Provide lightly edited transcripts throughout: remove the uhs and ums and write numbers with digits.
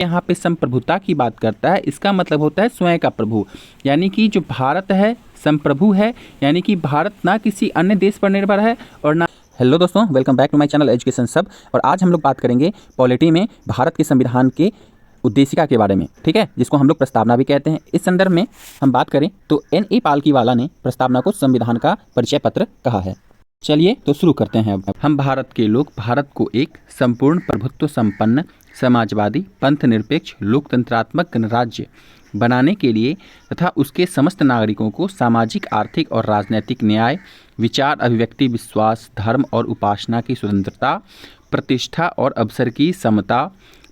यहाँ पे संप्रभुता की बात करता है, इसका मतलब होता है स्वयं का प्रभु, यानी कि जो भारत है संप्रभु है, यानी कि भारत ना किसी अन्य देश पर निर्भर है और ना। हेलो दोस्तों, welcome back to my channel education सब। और आज हम लोग बात करेंगे पॉलिटी में भारत के संविधान के उद्देशिका के बारे में, ठीक है, जिसको हम लोग प्रस्तावना भी कहते हैं। इस संदर्भ में हम बात करें तो N.A. पालकीवाला ने प्रस्तावना को संविधान का परिचय पत्र कहा है। चलिए तो शुरू करते हैं। अब हम भारत के लोग भारत को एक संपूर्ण प्रभुत्व संपन्न समाजवादी पंथ निरपेक्ष लोकतंत्रात्मक गणराज्य बनाने के लिए तथा उसके समस्त नागरिकों को सामाजिक आर्थिक और राजनैतिक न्याय, विचार अभिव्यक्ति विश्वास धर्म और उपासना की स्वतंत्रता, प्रतिष्ठा और अवसर की समता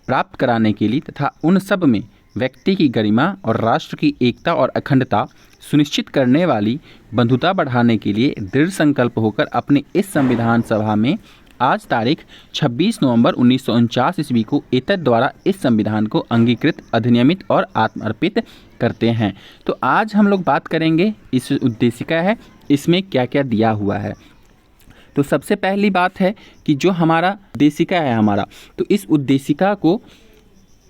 प्राप्त कराने के लिए तथा उन सब में व्यक्ति की गरिमा और राष्ट्र की एकता और अखंडता सुनिश्चित करने वाली बंधुता बढ़ाने के लिए दृढ़ संकल्प होकर अपने इस संविधान सभा में आज तारीख 26 नवंबर 1949 ईस्वी को एतद द्वारा इस संविधान को अंगीकृत अधिनियमित और आत्मर्पित करते हैं। तो आज हम लोग बात करेंगे इस उद्देशिका है, इसमें क्या क्या दिया हुआ है। तो सबसे पहली बात है कि जो हमारा उद्देशिका है हमारा, तो इस उद्देशिका को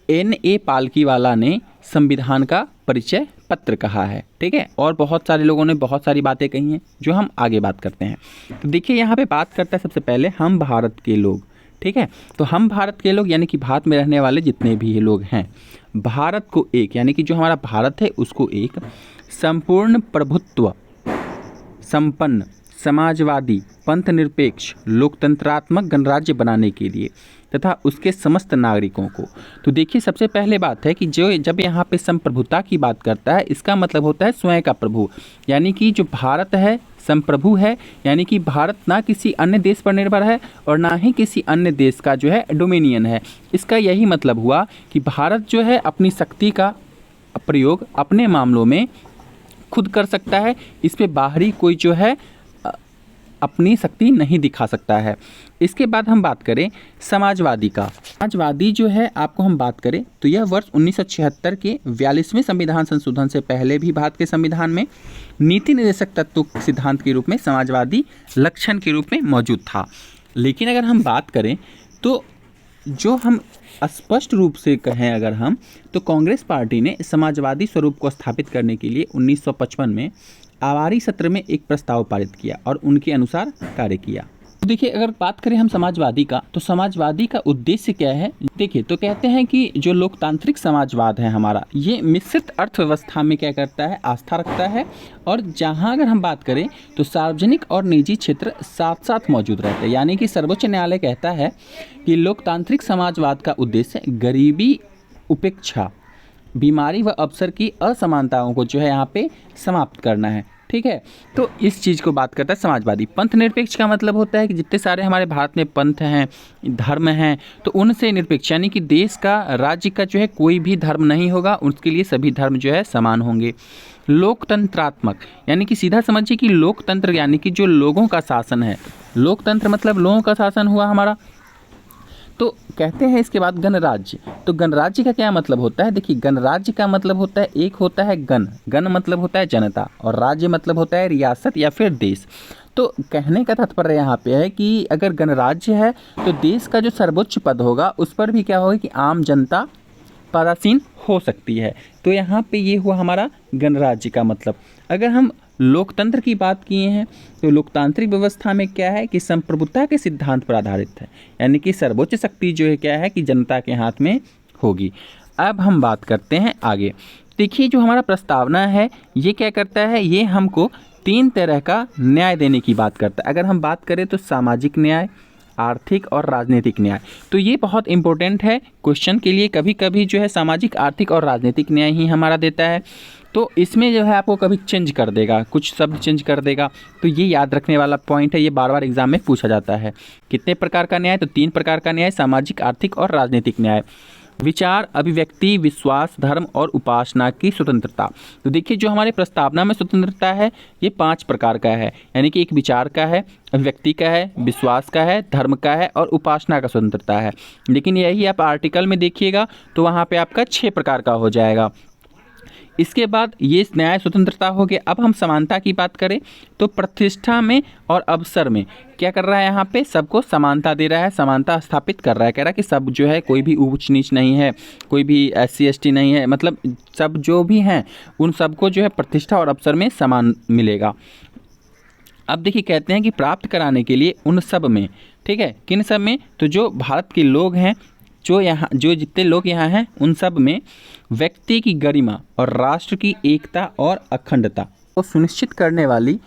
N.A. पालकीवाला ने संविधान का परिचय पत्र कहा है, ठीक है। और बहुत सारे लोगों ने बहुत सारी बातें कही हैं जो हम आगे बात करते हैं। तो देखिए यहाँ पे बात करता है सबसे पहले हम भारत के लोग, ठीक है। तो हम भारत के लोग यानी कि भारत में रहने वाले जितने भी लोग हैं, भारत को एक यानी कि जो हमारा भारत है उसको एक संपूर्ण प्रभुत्व संपन्न समाजवादी पंथ निरपेक्ष लोकतंत्रात्मक गणराज्य बनाने के लिए तथा उसके समस्त नागरिकों को। तो देखिए सबसे पहले बात है कि जो जब यहाँ पे संप्रभुता की बात करता है, इसका मतलब होता है स्वयं का प्रभु, यानी कि जो भारत है संप्रभु है, यानी कि भारत ना किसी अन्य देश पर निर्भर है और ना ही किसी अन्य देश का जो है डोमिनियन है। इसका यही मतलब हुआ कि भारत जो है अपनी शक्ति का प्रयोग अपने मामलों में खुद कर सकता है, इस पे बाहरी कोई जो है अपनी शक्ति नहीं दिखा सकता है। इसके बाद हम बात करें समाजवादी का। समाजवादी जो है आपको हम बात करें तो यह वर्ष 1976 के 42वें संविधान संशोधन से पहले भी भारत के संविधान में नीति निर्देशक तत्व सिद्धांत के रूप में समाजवादी लक्षण के रूप में मौजूद था। लेकिन अगर हम बात करें तो जो हम स्पष्ट रूप से कहें अगर हम, तो कांग्रेस पार्टी ने समाजवादी स्वरूप को स्थापित करने के लिए 1955 में आवारी सत्र में एक प्रस्ताव पारित किया और उनके अनुसार कार्य किया। तो देखिए अगर बात करें हम समाजवादी का, तो समाजवादी का उद्देश्य क्या है। देखिए तो कहते हैं कि जो लोकतांत्रिक समाजवाद है हमारा, ये मिश्रित अर्थव्यवस्था में क्या करता है, आस्था रखता है। और जहां अगर हम बात करें तो सार्वजनिक और निजी क्षेत्र साथ साथ मौजूद रहते हैं, यानी कि सर्वोच्च न्यायालय कहता है कि लोकतांत्रिक समाजवाद का उद्देश्य गरीबी उपेक्षा बीमारी व अवसर की असमानताओं को जो है यहाँ पे समाप्त करना है, ठीक है। तो इस चीज़ को बात करता है समाजवादी। पंथ निरपेक्ष का मतलब होता है कि जितने सारे हमारे भारत में पंथ हैं धर्म हैं, तो उनसे निरपेक्ष, यानी कि देश का राज्य का जो है कोई भी धर्म नहीं होगा, उसके लिए सभी धर्म जो है समान होंगे। लोकतंत्रात्मक यानी कि सीधा समझिए कि लोकतंत्र यानी कि जो लोगों का शासन है, लोकतंत्र मतलब लोगों का शासन हुआ हमारा। तो कहते हैं इसके बाद गणराज्य। तो गणराज्य का क्या मतलब होता है, देखिए गणराज्य का मतलब होता है, एक होता है गण मतलब होता है जनता और राज्य मतलब होता है रियासत या फिर देश। तो कहने का तात्पर्य यहाँ पे है कि अगर गणराज्य है तो देश का जो सर्वोच्च पद होगा उस पर भी क्या होगा कि आम जनता पदासीन हो सकती है। तो यहाँ पे ये हुआ हमारा गणराज्य का मतलब। अगर हम लोकतंत्र की बात किए हैं तो लोकतांत्रिक व्यवस्था में क्या है कि संप्रभुता के सिद्धांत पर आधारित है, यानी कि सर्वोच्च शक्ति जो है क्या है कि जनता के हाथ में होगी। अब हम बात करते हैं आगे। देखिए जो हमारा प्रस्तावना है ये क्या करता है, ये हमको 3 तरह का न्याय देने की बात करता है। अगर हम बात करें तो सामाजिक न्याय, आर्थिक और राजनीतिक न्याय। तो ये बहुत इंपॉर्टेंट है क्वेश्चन के लिए, कभी कभी जो है सामाजिक आर्थिक और राजनीतिक न्याय ही हमारा देता है। तो इसमें जो है आपको कभी चेंज कर देगा, कुछ शब्द चेंज कर देगा। तो ये याद रखने वाला पॉइंट है, ये बार बार एग्जाम में पूछा जाता है। कितने प्रकार का न्याय, तो 3 प्रकार का न्याय, सामाजिक आर्थिक और राजनीतिक न्याय। विचार अभिव्यक्ति विश्वास धर्म और उपासना की स्वतंत्रता। तो देखिए जो हमारे प्रस्तावना में स्वतंत्रता है ये 5 प्रकार का है, यानी कि एक विचार का है, अभिव्यक्ति का है, विश्वास का है, धर्म का है और उपासना का स्वतंत्रता है। लेकिन यही आप आर्टिकल में देखिएगा तो वहाँ पे आपका 6 प्रकार का हो जाएगा। इसके बाद ये न्याय स्वतंत्रता हो गया। अब हम समानता की बात करें तो प्रतिष्ठा में और अवसर में क्या कर रहा है, यहाँ पे सबको समानता दे रहा है, समानता स्थापित कर रहा है। कह रहा है कि सब जो है, कोई भी ऊंच नीच नहीं है, कोई भी SC ST नहीं है, मतलब सब जो भी हैं उन सबको जो है प्रतिष्ठा और अवसर में समान मिलेगा। अब देखिए कहते हैं कि प्राप्त कराने के लिए उन सब में, ठीक है, किन सब में, तो जो भारत के लोग हैं, जो जितने लोग यहाँ हैं उन सब में व्यक्ति की गरिमा और राष्ट्र की एकता और अखंडता को सुनिश्चित करने वाली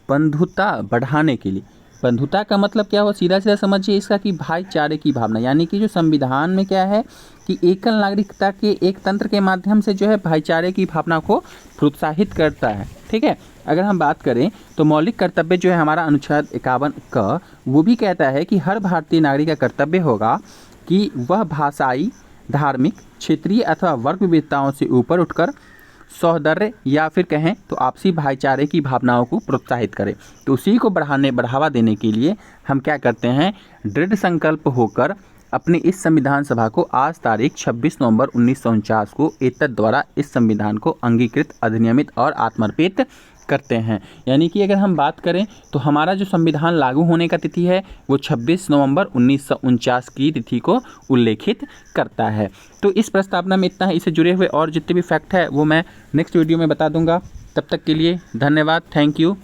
बंधुता बढ़ाने के लिए, बंधुता का मतलब क्या हुआ, सीधा सीधा समझिए इसका कि भाईचारे की भावना, यानी कि जो संविधान में क्या है कि एकल नागरिकता के एक तंत्र के माध्यम से जो है भाईचारे की भावना को प्रोत्साहित करता है। ठीक है, अगर हम बात करें तो मौलिक कर्तव्य जो है हमारा अनुच्छेद 51 का, वो भी कहता है कि हर भारतीय नागरिक का कर्तव्य होगा कि वह भाषाई, धार्मिक, क्षेत्रीय अथवा वर्ग विविधताओं से ऊपर उठकर सौहार्द या फिर कहें तो आपसी भाईचारे की भावनाओं को प्रोत्साहित करें। तो उसी को बढ़ावा देने के लिए हम क्या करते हैं, दृढ़ संकल्प होकर अपनी इस संविधान सभा को आज तारीख 26 नवंबर 1949 को एतद द्वारा इस संविधान को अंगीकृत, अधिनियमित और आत्मर्पित करते हैं। यानी कि अगर हम बात करें तो हमारा जो संविधान लागू होने का तिथि है वो 26 नवंबर 1949 की तिथि को उल्लेखित करता है। तो इस प्रस्तावना में इतना है, इससे जुड़े हुए और जितने भी फैक्ट है वो मैं नेक्स्ट वीडियो में बता दूंगा। तब तक के लिए धन्यवाद, थैंक यू।